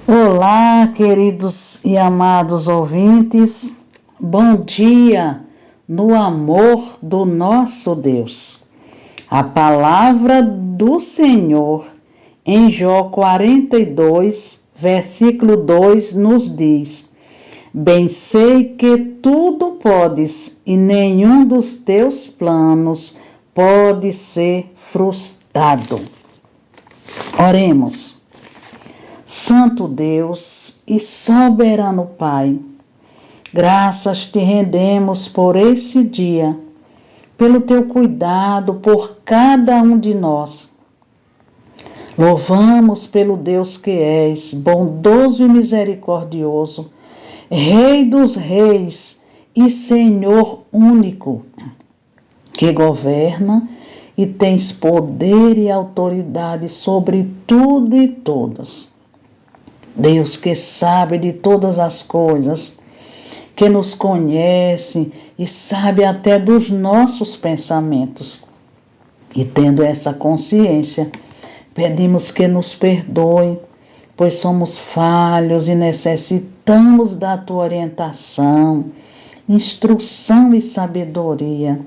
Olá, queridos e amados ouvintes, bom dia no amor do nosso Deus. A palavra do Senhor em Jó 42, versículo 2 nos diz: Bem sei que tudo podes e nenhum dos teus planos pode ser frustrado. Oremos. Santo Deus e soberano Pai, graças te rendemos por esse dia, pelo teu cuidado por cada um de nós. Louvamos pelo Deus que és, bondoso e misericordioso, Rei dos reis e Senhor único, que governa e tens poder e autoridade sobre tudo e todas. Deus que sabe de todas as coisas, que nos conhece e sabe até dos nossos pensamentos. E tendo essa consciência, pedimos que nos perdoe, pois somos falhos e necessitamos da tua orientação, instrução e sabedoria,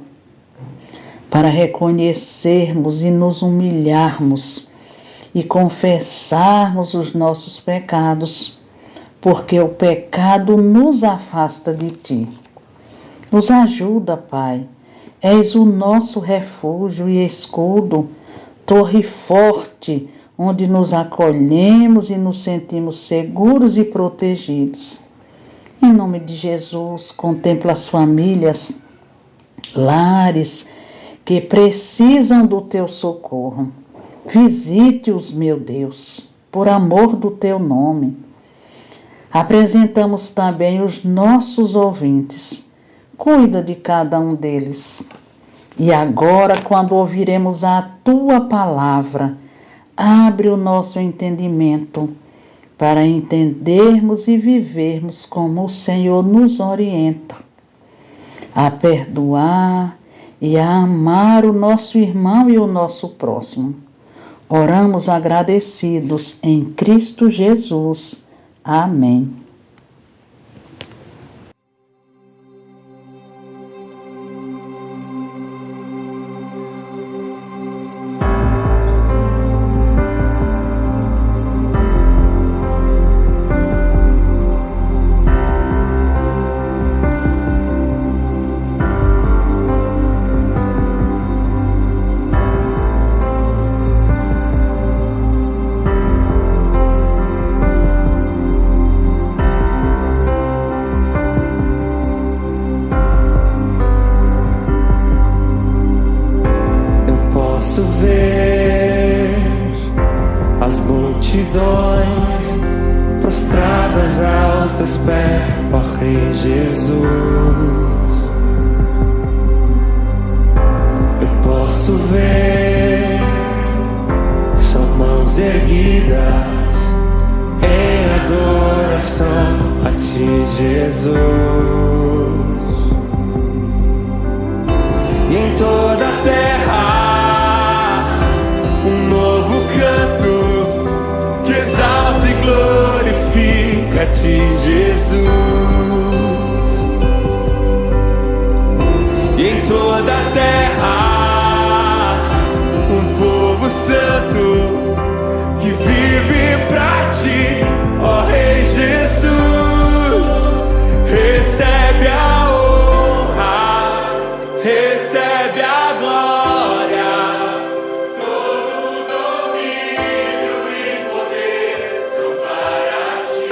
para reconhecermos e nos humilharmos e confessarmos os nossos pecados, porque o pecado nos afasta de ti. Nos ajuda, Pai. És o nosso refúgio e escudo, torre forte, onde nos acolhemos e nos sentimos seguros e protegidos. Em nome de Jesus, contempla as famílias, lares que precisam do teu socorro. Visite-os, meu Deus, por amor do teu nome. Apresentamos também os nossos ouvintes. Cuida de cada um deles. E agora, quando ouviremos a tua palavra, abre o nosso entendimento para entendermos e vivermos como o Senhor nos orienta, a perdoar e a amar o nosso irmão e o nosso próximo. Oramos agradecidos em Cristo Jesus. Amém. Posso ver as multidões prostradas aos teus pés, ó Rei Jesus. Eu posso ver só mãos erguidas em adoração a ti, Jesus. E em toda a terra um novo canto que exalta e glorifica a ti, Jesus. E em toda a terra um povo santo que vive pra ti, ó Rei Jesus. Recebe a honra, recebe a glória, todo domínio e poder são para ti.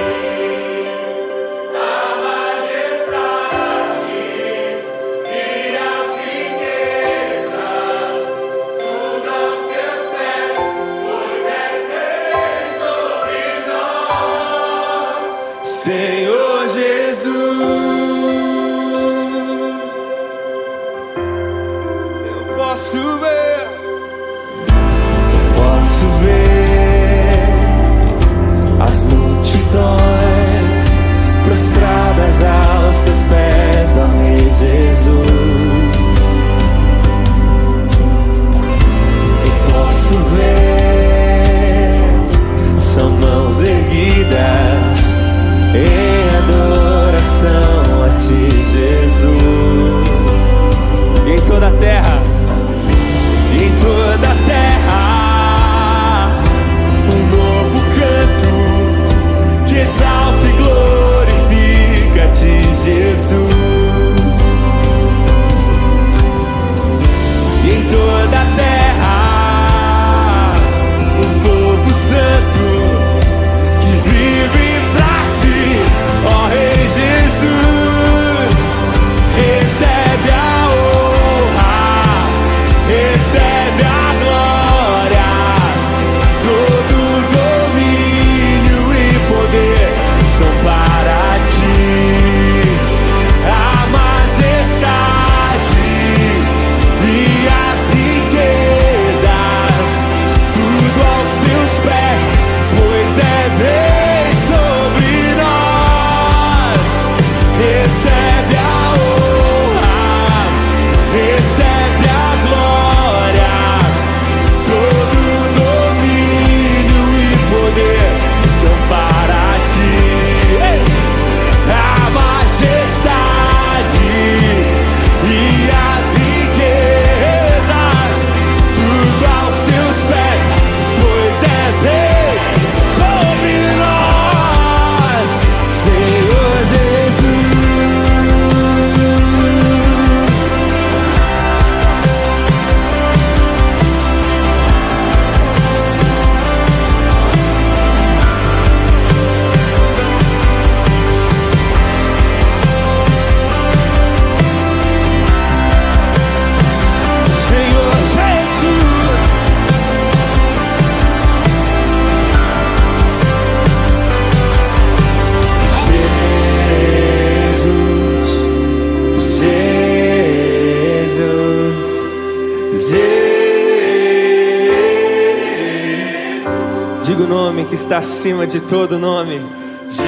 Diga o nome que está acima de todo nome. Jesus,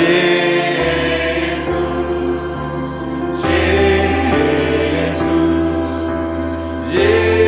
Jesus, Jesus.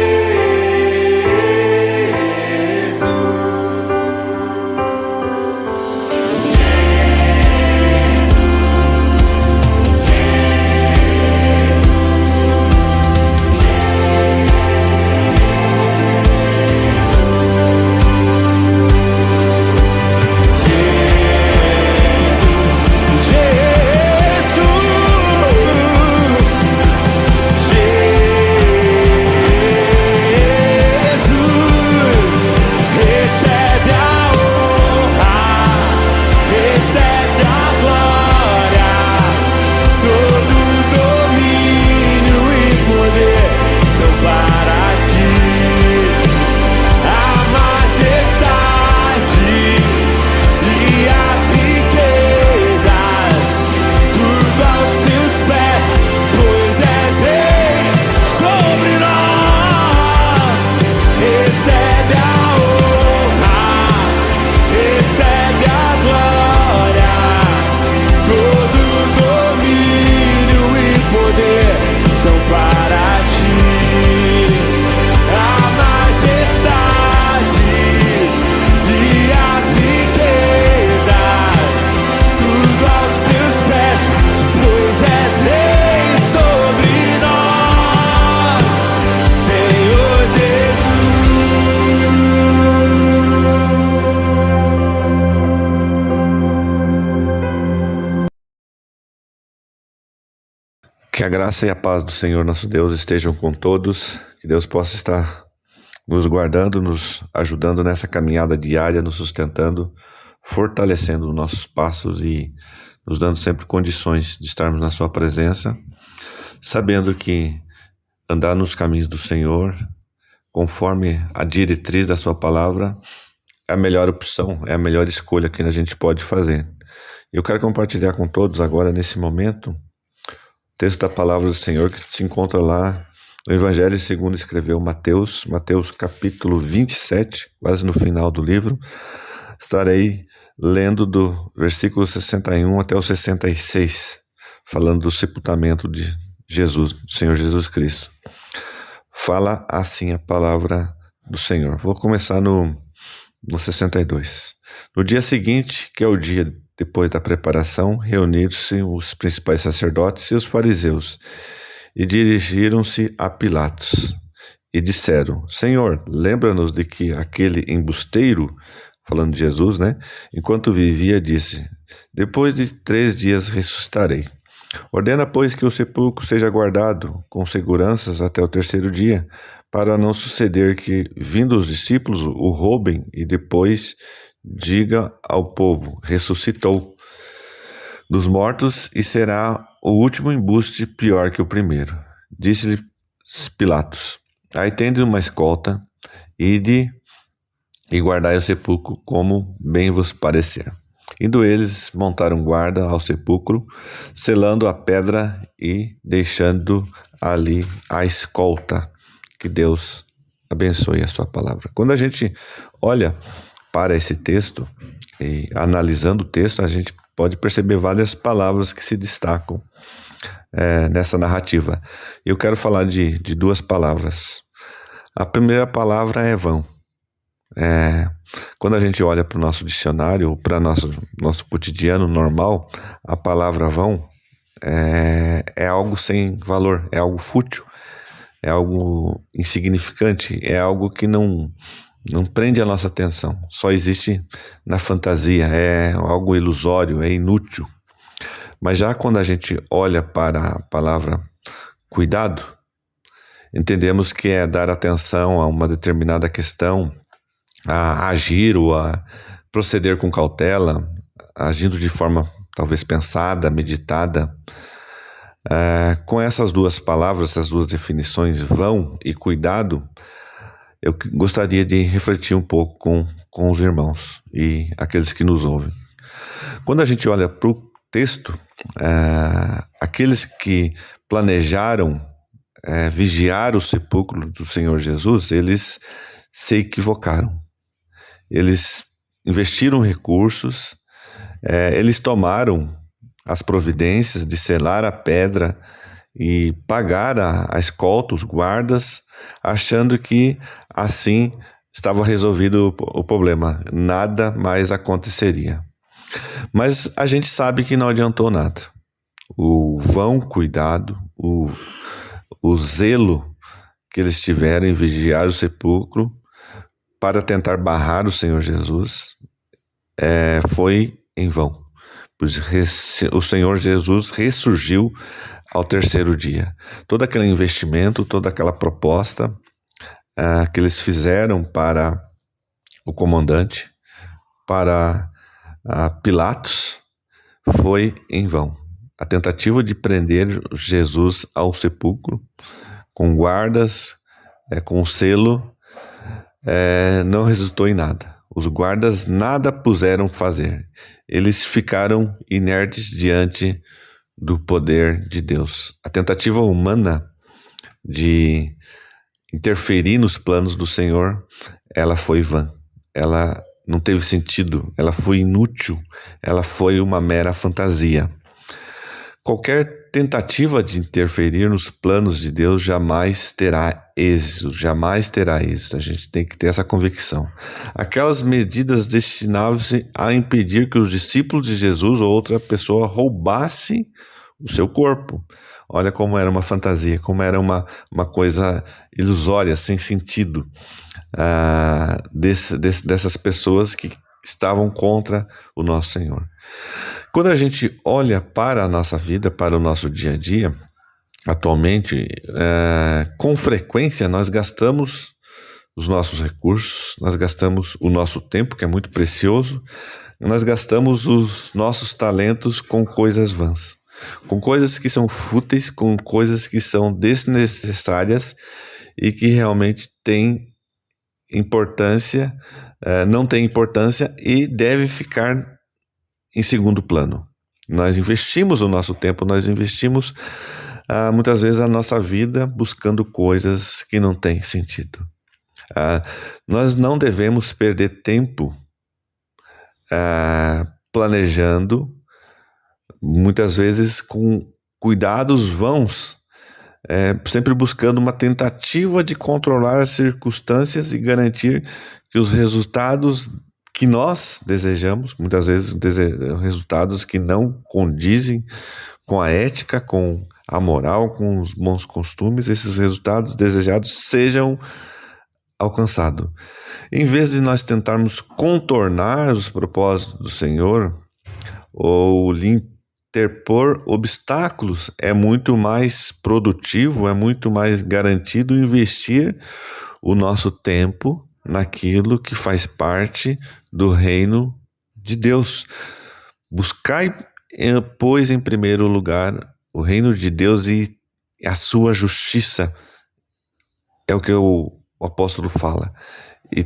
Que a graça e a paz do Senhor nosso Deus estejam com todos, que Deus possa estar nos guardando, nos ajudando nessa caminhada diária, nos sustentando, fortalecendo os nossos passos e nos dando sempre condições de estarmos na sua presença, sabendo que andar nos caminhos do Senhor, conforme a diretriz da sua palavra, é a melhor opção, é a melhor escolha que a gente pode fazer. Eu quero compartilhar com todos agora, nesse momento, o texto da palavra do Senhor que se encontra lá no Evangelho segundo escreveu Mateus capítulo 27, quase no final do livro. Estarei lendo do versículo 61 até o 66, falando do sepultamento de Jesus, do Senhor Jesus Cristo. Fala assim a palavra do Senhor. Vou começar no 62. No dia seguinte, que é o dia depois da preparação, reuniram-se os principais sacerdotes e os fariseus e dirigiram-se a Pilatos e disseram: Senhor, lembra-nos de que aquele embusteiro, falando de Jesus, enquanto vivia, disse: depois de 3 dias ressuscitarei. Ordena, pois, que o sepulcro seja guardado com seguranças até o 3º dia, para não suceder que, vindo os discípulos, o roubem e depois diga ao povo: ressuscitou dos mortos e será o último embuste pior que o primeiro. Disse-lhe Pilatos: aí tende uma escolta, ide e guardai o sepulcro como bem vos parecer. Indo eles, montaram guarda ao sepulcro, selando a pedra e deixando ali a escolta. Que Deus abençoe a sua palavra. Quando a gente olha para esse texto, e analisando o texto, a gente pode perceber várias palavras que se destacam nessa narrativa. Eu quero falar de 2 palavras. A primeira palavra é vão. Quando a gente olha para o nosso dicionário, ou para nosso cotidiano normal, a palavra vão é algo sem valor, é algo fútil, é algo insignificante, é algo que não prende a nossa atenção, só existe na fantasia, é algo ilusório, é inútil. Mas já quando a gente olha para a palavra cuidado, entendemos que é dar atenção a uma determinada questão, a agir ou a proceder com cautela, agindo de forma talvez pensada, meditada. Com essas 2 palavras, essas 2 definições, vão e cuidado, eu gostaria de refletir um pouco com os irmãos e aqueles que nos ouvem. Quando a gente olha para o texto, aqueles que planejaram vigiar o sepulcro do Senhor Jesus, eles se equivocaram. Eles investiram recursos, eles tomaram as providências de selar a pedra e pagar a escolta, os guardas, achando que assim estava resolvido o problema, nada mais aconteceria. Mas a gente sabe que não adiantou nada. O vão cuidado, o zelo que eles tiveram em vigiar o sepulcro para tentar barrar o Senhor Jesus foi em vão. Pois o Senhor Jesus ressurgiu ao terceiro dia. Todo aquele investimento, toda aquela proposta que eles fizeram para o comandante, para Pilatos, foi em vão. A tentativa de prender Jesus ao sepulcro, com guardas, com selo, não resultou em nada. Os guardas nada puderam fazer. Eles ficaram inertes diante do poder de Deus. A tentativa humana de interferir nos planos do Senhor, ela foi vã. Ela não teve sentido, ela foi inútil, ela foi uma mera fantasia. Qualquer tentativa de interferir nos planos de Deus jamais terá êxito, jamais terá êxito. A gente tem que ter essa convicção. Aquelas medidas destinavam-se a impedir que os discípulos de Jesus ou outra pessoa roubasse o seu corpo. Olha como era uma fantasia, como era uma coisa ilusória, sem sentido, dessas pessoas que estavam contra o nosso Senhor. Quando a gente olha para a nossa vida, para o nosso dia a dia, atualmente, com frequência nós gastamos os nossos recursos, nós gastamos o nosso tempo, que é muito precioso, nós gastamos os nossos talentos com coisas vãs, com coisas que são fúteis, com coisas que são desnecessárias e que realmente têm importância, não tem importância e deve ficar em segundo plano. Nós investimos o nosso tempo, nós investimos muitas vezes a nossa vida buscando coisas que não têm sentido. Nós não devemos perder tempo planejando, muitas vezes com cuidados vãos, sempre buscando uma tentativa de controlar as circunstâncias e garantir que os resultados que nós desejamos, muitas vezes resultados que não condizem com a ética, com a moral, com os bons costumes, esses resultados desejados sejam alcançados. Em vez de nós tentarmos contornar os propósitos do Senhor ou interpor obstáculos, é muito mais produtivo, é muito mais garantido investir o nosso tempo naquilo que faz parte do reino de Deus. Buscai, pois, em primeiro lugar o reino de Deus e a sua justiça, é o que o apóstolo fala, e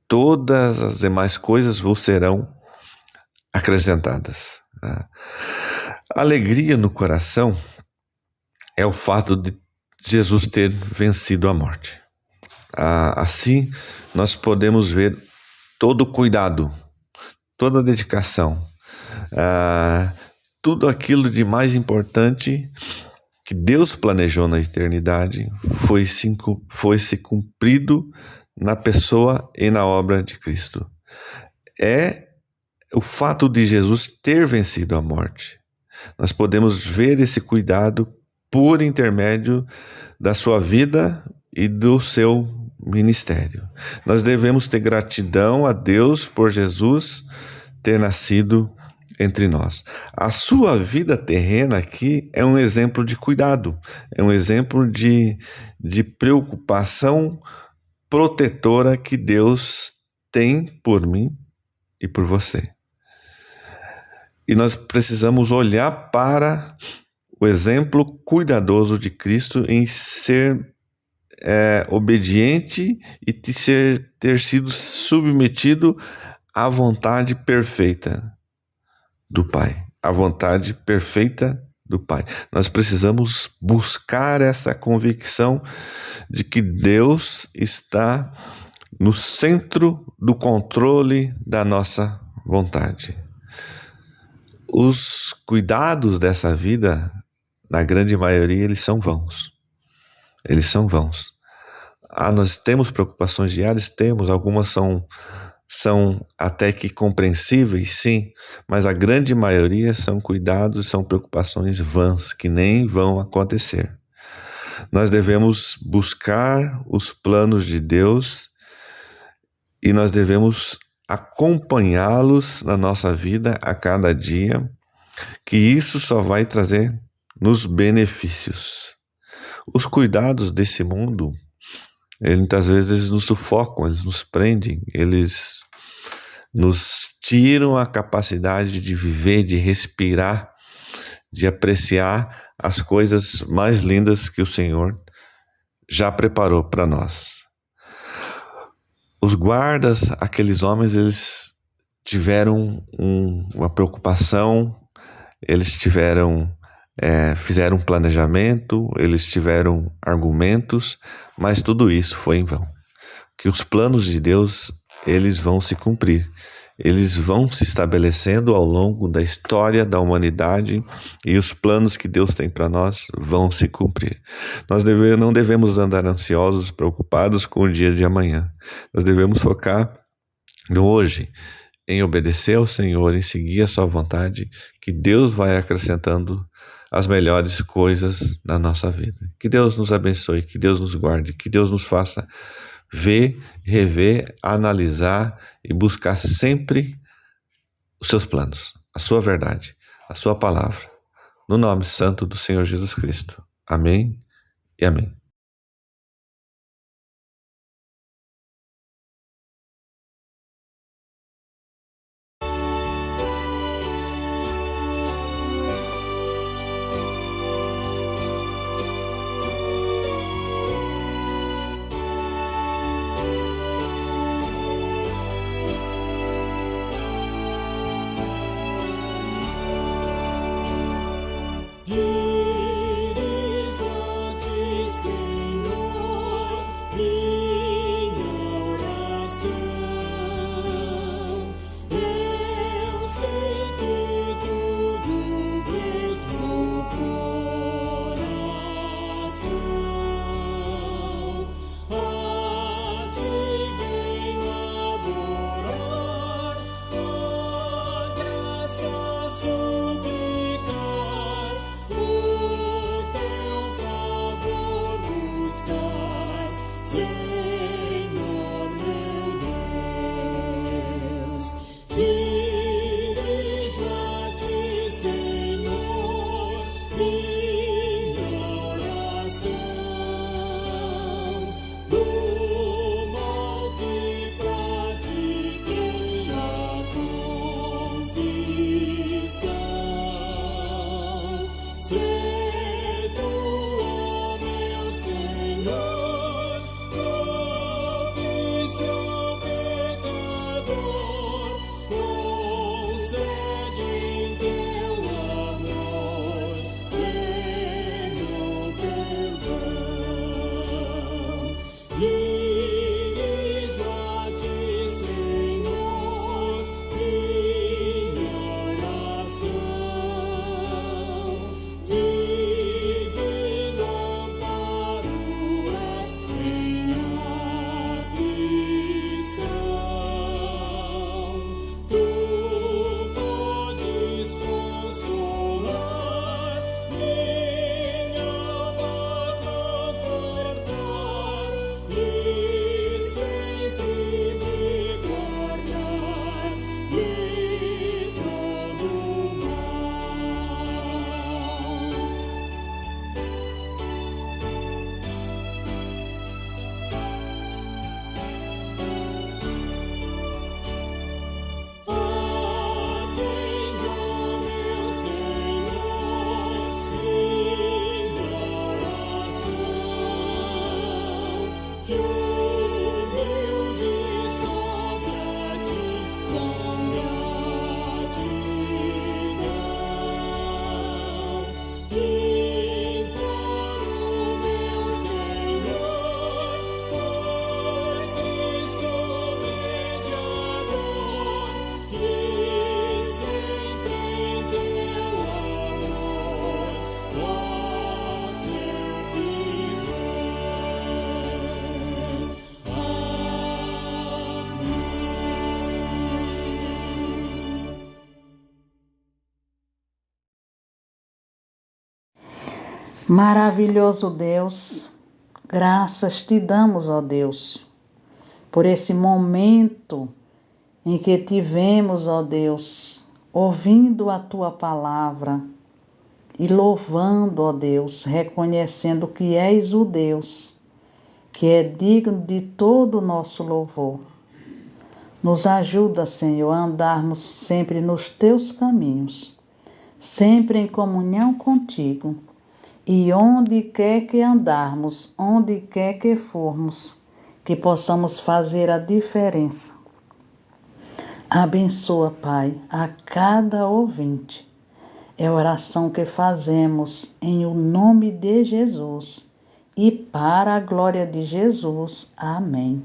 todas as demais coisas vos serão acrescentadas. A alegria no coração é o fato de Jesus ter vencido a morte. Assim, nós podemos ver todo o cuidado, toda a dedicação, tudo aquilo de mais importante que Deus planejou na eternidade foi se cumprido na pessoa e na obra de Cristo. É o fato de Jesus ter vencido a morte. Nós podemos ver esse cuidado por intermédio da sua vida e do seu ministério. Nós devemos ter gratidão a Deus por Jesus ter nascido entre nós. A sua vida terrena aqui é um exemplo de cuidado, é um exemplo de preocupação protetora que Deus tem por mim e por você. E nós precisamos olhar para o exemplo cuidadoso de Cristo em ser obediente e ter sido submetido à vontade perfeita do Pai. A vontade perfeita do Pai. Nós precisamos buscar essa convicção de que Deus está no centro do controle da nossa vontade. Os cuidados dessa vida, na grande maioria, eles são vãos. Eles são vãos. Nós temos preocupações diárias? Temos. Algumas são até que compreensíveis, sim, mas a grande maioria são cuidados, são preocupações vãs, que nem vão acontecer. Nós devemos buscar os planos de Deus e nós devemos acompanhá-los na nossa vida a cada dia, que isso só vai trazer nos benefícios. Os cuidados desse mundo, muitas vezes nos sufocam, eles nos prendem, eles nos tiram a capacidade de viver, de respirar, de apreciar as coisas mais lindas que o Senhor já preparou para nós. Os guardas, aqueles homens, eles tiveram uma preocupação, eles fizeram um planejamento, eles tiveram argumentos, mas tudo isso foi em vão. Que os planos de Deus, eles vão se cumprir. Eles vão se estabelecendo ao longo da história da humanidade e os planos que Deus tem para nós vão se cumprir. Nós não devemos andar ansiosos, preocupados com o dia de amanhã. Nós devemos focar no hoje, em obedecer ao Senhor, em seguir a sua vontade, que Deus vai acrescentando as melhores coisas na nossa vida. Que Deus nos abençoe, que Deus nos guarde, que Deus nos faça ver, rever, analisar e buscar sempre os seus planos, a sua verdade, a sua palavra. No nome santo do Senhor Jesus Cristo. Amém e amém. Diz onde se Maravilhoso Deus, graças te damos, ó Deus, por esse momento em que tivemos, ó Deus, ouvindo a tua palavra e louvando, ó Deus, reconhecendo que és o Deus que é digno de todo o nosso louvor. Nos ajuda, Senhor, a andarmos sempre nos teus caminhos, sempre em comunhão contigo, e onde quer que andarmos, onde quer que formos, que possamos fazer a diferença. Abençoa, Pai, a cada ouvinte. É a oração que fazemos em o nome de Jesus e para a glória de Jesus. Amém.